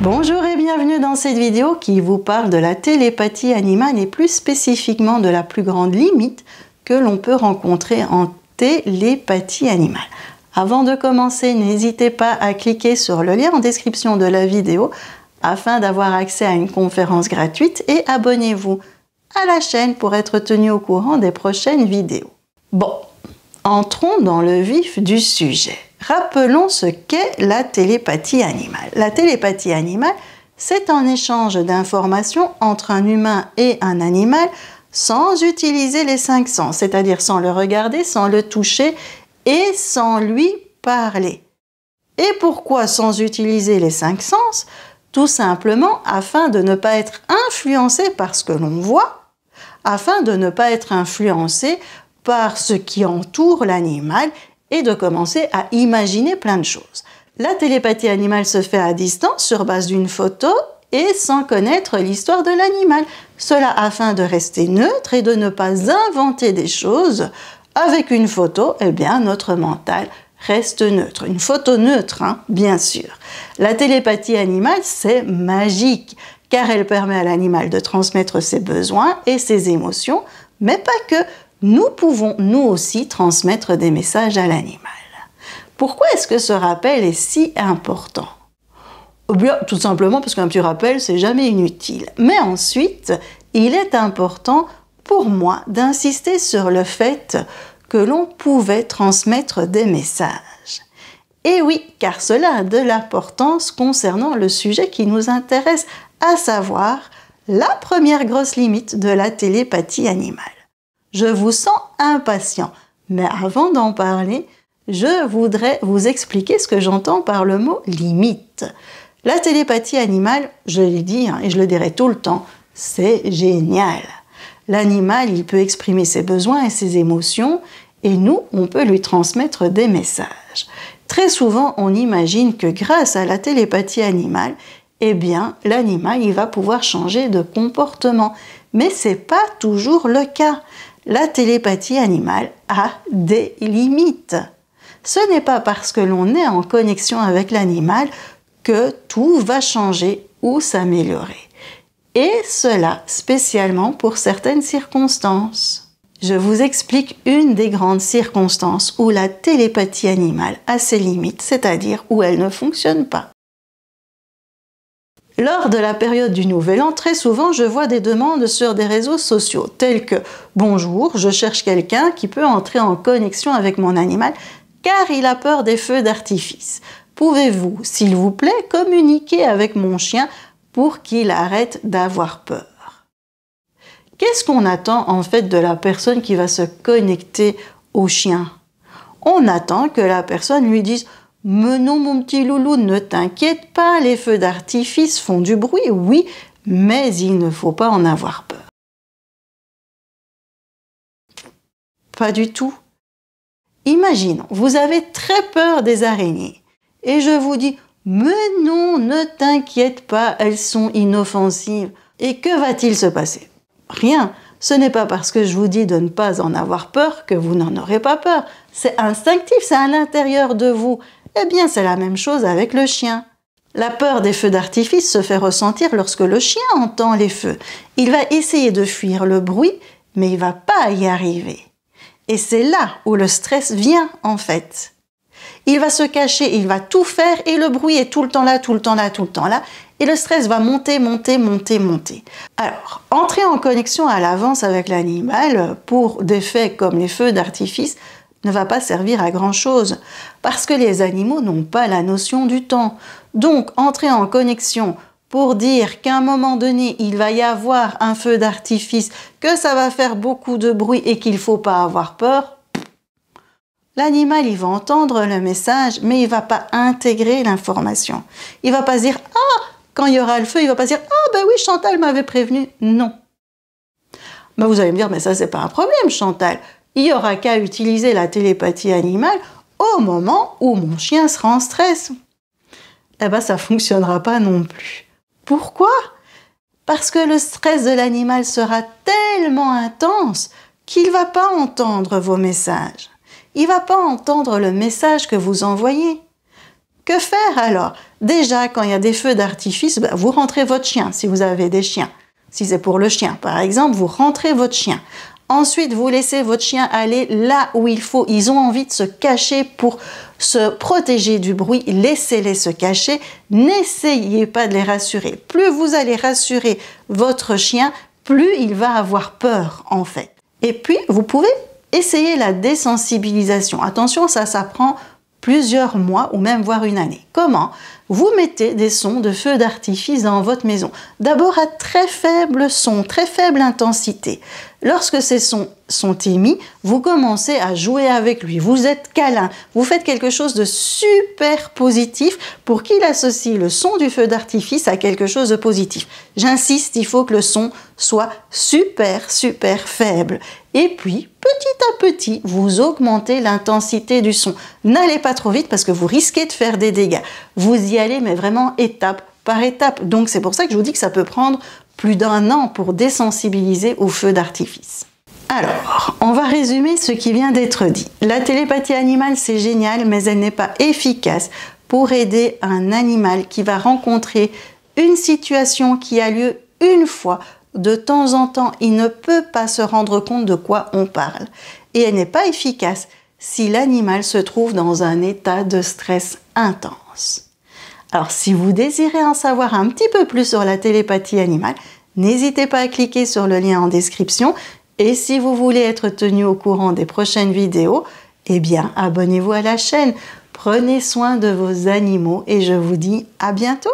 Bonjour et bienvenue dans cette vidéo qui vous parle de la télépathie animale et plus spécifiquement de la plus grande limite que l'on peut rencontrer en télépathie animale. Avant de commencer, n'hésitez pas à cliquer sur le lien en description de la vidéo afin d'avoir accès à une conférence gratuite et abonnez-vous à la chaîne pour être tenu au courant des prochaines vidéos. Bon, entrons dans le vif du sujet. Rappelons ce qu'est la télépathie animale. La télépathie animale, c'est un échange d'informations entre un humain et un animal sans utiliser les 5 sens, c'est-à-dire sans le regarder, sans le toucher et sans lui parler. Et pourquoi sans utiliser les 5 sens? Tout simplement afin de ne pas être influencé par ce que l'on voit, afin de ne pas être influencé par ce qui entoure l'animal et de commencer à imaginer plein de choses. La télépathie animale se fait à distance sur base d'une photo et sans connaître l'histoire de l'animal. Cela afin de rester neutre et de ne pas inventer des choses. Avec une photo, eh bien, notre mental reste neutre. Une photo neutre, hein, bien sûr. La télépathie animale, c'est magique, car elle permet à l'animal de transmettre ses besoins et ses émotions, mais pas que. Nous pouvons, nous aussi, transmettre des messages à l'animal. Pourquoi est-ce que ce rappel est si important? Eh bien, tout simplement parce qu'un petit rappel, c'est jamais inutile. Mais ensuite, il est important pour moi d'insister sur le fait que l'on pouvait transmettre des messages. Et oui, car cela a de l'importance concernant le sujet qui nous intéresse, à savoir la première grosse limite de la télépathie animale. Je vous sens impatient, mais avant d'en parler, je voudrais vous expliquer ce que j'entends par le mot « limite ». La télépathie animale, je l'ai dit et je le dirai tout le temps, c'est génial. L'animal, il peut exprimer ses besoins et ses émotions, et nous, on peut lui transmettre des messages. Très souvent, on imagine que grâce à la télépathie animale, eh bien, l'animal, il va pouvoir changer de comportement. Mais c'est pas toujours le cas. La télépathie animale a des limites. Ce n'est pas parce que l'on est en connexion avec l'animal que tout va changer ou s'améliorer. Et cela spécialement pour certaines circonstances. Je vous explique une des grandes circonstances où la télépathie animale a ses limites, c'est-à-dire où elle ne fonctionne pas. Lors de la période du Nouvel An, très souvent, je vois des demandes sur des réseaux sociaux, tels que « Bonjour, je cherche quelqu'un qui peut entrer en connexion avec mon animal car il a peur des feux d'artifice. Pouvez-vous, s'il vous plaît, communiquer avec mon chien pour qu'il arrête d'avoir peur ?» Qu'est-ce qu'on attend en fait de la personne qui va se connecter au chien? On attend que la personne lui dise « Mais non, mon petit loulou, ne t'inquiète pas, les feux d'artifice font du bruit, oui, mais il ne faut pas en avoir peur. » Pas du tout. Imaginons, vous avez très peur des araignées, et je vous dis « Mais non, ne t'inquiète pas, elles sont inoffensives. » Et que va-t-il se passer? Rien. Ce n'est pas parce que je vous dis de ne pas en avoir peur que vous n'en aurez pas peur. C'est instinctif, c'est à l'intérieur de vous. Eh bien, c'est la même chose avec le chien. La peur des feux d'artifice se fait ressentir lorsque le chien entend les feux. Il va essayer de fuir le bruit, mais il ne va pas y arriver. Et c'est là où le stress vient, en fait. Il va se cacher, il va tout faire, et le bruit est tout le temps là, tout le temps là, tout le temps là. Et le stress va monter, monter, monter, monter. Alors, entrer en connexion à l'avance avec l'animal pour des faits comme les feux d'artifice ne va pas servir à grand-chose, parce que les animaux n'ont pas la notion du temps. Donc, entrer en connexion pour dire qu'à un moment donné, il va y avoir un feu d'artifice, que ça va faire beaucoup de bruit et qu'il ne faut pas avoir peur, l'animal, il va entendre le message, mais il ne va pas intégrer l'information. Il ne va pas se dire « Ah !» Quand il y aura le feu, il ne va pas se dire « Ah ben oui, Chantal m'avait prévenu. » Non. Ben vous allez me dire « Mais ça, c'est pas un problème, Chantal. Il n'y aura qu'à utiliser la télépathie animale au moment où mon chien sera en stress. » Eh bien, ça ne fonctionnera pas non plus. Pourquoi? Parce que le stress de l'animal sera tellement intense qu'il ne va pas entendre vos messages. Il ne va pas entendre le message que vous envoyez. Que faire alors? Déjà, quand il y a des feux d'artifice, vous rentrez votre chien, si vous avez des chiens. Si c'est pour le chien, par exemple, vous rentrez votre chien. Ensuite, vous laissez votre chien aller là où il faut. Ils ont envie de se cacher pour se protéger du bruit. Laissez-les se cacher. N'essayez pas de les rassurer. Plus vous allez rassurer votre chien, plus il va avoir peur, en fait. Et puis, vous pouvez essayer la désensibilisation. Attention, ça prend plusieurs mois ou même voire une année. Comment? Vous mettez des sons de feux d'artifice dans votre maison. D'abord à très faible son, très faible intensité. Lorsque ces sons sont émis, vous commencez à jouer avec lui. Vous êtes câlin. Vous faites quelque chose de super positif pour qu'il associe le son du feu d'artifice à quelque chose de positif. J'insiste, il faut que le son soit super, super faible. Et puis, petit à petit, vous augmentez l'intensité du son. N'allez pas trop vite parce que vous risquez de faire des dégâts. Vous y allez, mais vraiment étape par étape. Donc, c'est pour ça que je vous dis que ça peut prendre plus d'1 an pour désensibiliser au feu d'artifice. Alors, on va résumer ce qui vient d'être dit. La télépathie animale, c'est génial, mais elle n'est pas efficace pour aider un animal qui va rencontrer une situation qui a lieu une fois. De temps en temps, il ne peut pas se rendre compte de quoi on parle. Et elle n'est pas efficace si l'animal se trouve dans un état de stress intense. Alors, si vous désirez en savoir un petit peu plus sur la télépathie animale, n'hésitez pas à cliquer sur le lien en description. Et si vous voulez être tenu au courant des prochaines vidéos, eh bien, abonnez-vous à la chaîne. Prenez soin de vos animaux et je vous dis à bientôt.